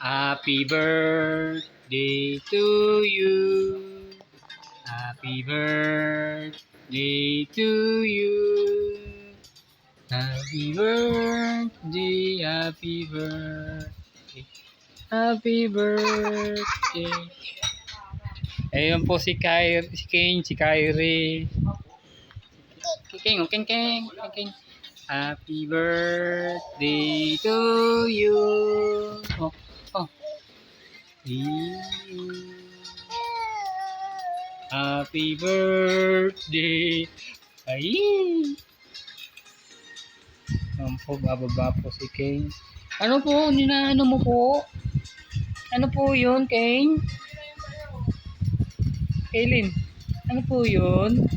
Happy birthday to you. Happy birthday to you. Happy birthday, happy birthday, happy birthday. Ayun po si Kyrie, si King, si Kyrie. King, King, King, King. Happy birthday to you. Oh, oh. Happy birthday. Ay. Ayan po, bababa po si King. Ano po, ninaano mo po? Ano po yun, King? Kaylin, ano po yun?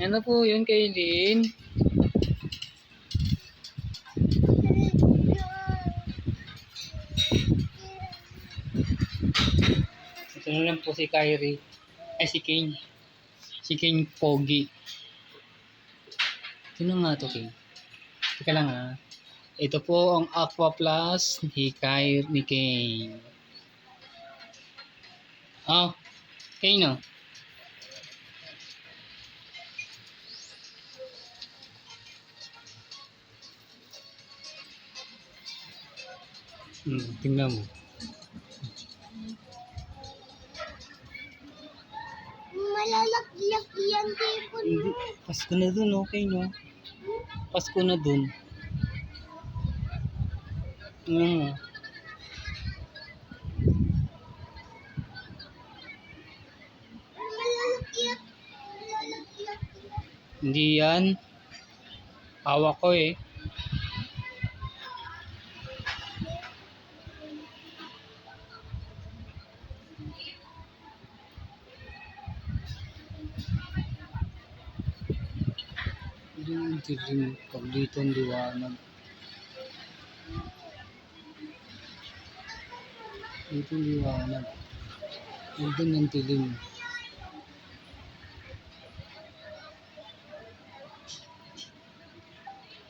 Ano po yun, Kaylin? Ito na lang po si Kyrie. Ay, si King. Si King Pogi. Sino nga to, King? Teka lang ha. Ito po ang Aqua Plus ni Kyrie ni King. Oh, King no? Tingnan mo. Malalagyak yan, tipon mo. Pasko na dun, okay no? Pasko na dun. Malalagyak. Malalagyak. Hindi yan. Hawak ko eh. Dilim pag dito ang liwanag. Dito ang liwanag. Dito ang dilim.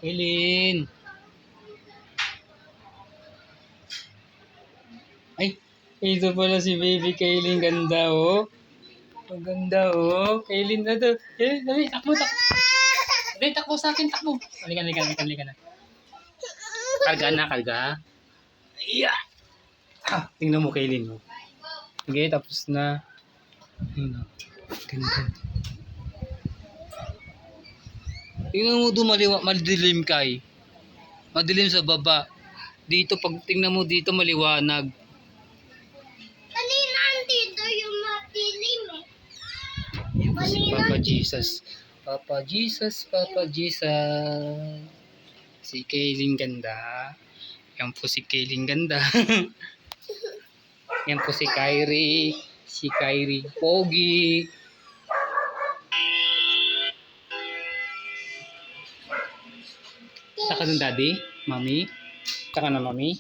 Kaylin! Ay! Ito pala si baby Kaylin. Ganda oh. Maganda oh. Kaylin na to. Dali, takbo, takbo. Dali, takbo sa akin, takbo. Halika na. Karga na, karga. Yeah. Tingnan mo Kaylin oh. Okay, tapos na. Ayun oh. Ganda. Tingnan mo doon madilim kay. Madilim sa baba. Dito pag tingnan mo dito maliwanag. Kanina dito yung matilim eh. Yan po si Papa Jesus. Papa Jesus, Papa Jesus. Si Kaylin ganda. Yan po si Kaylin ganda. Yan po si Kyrie. Si Kyrie Pogi. Taka ng daddy, mami. Taka na mami.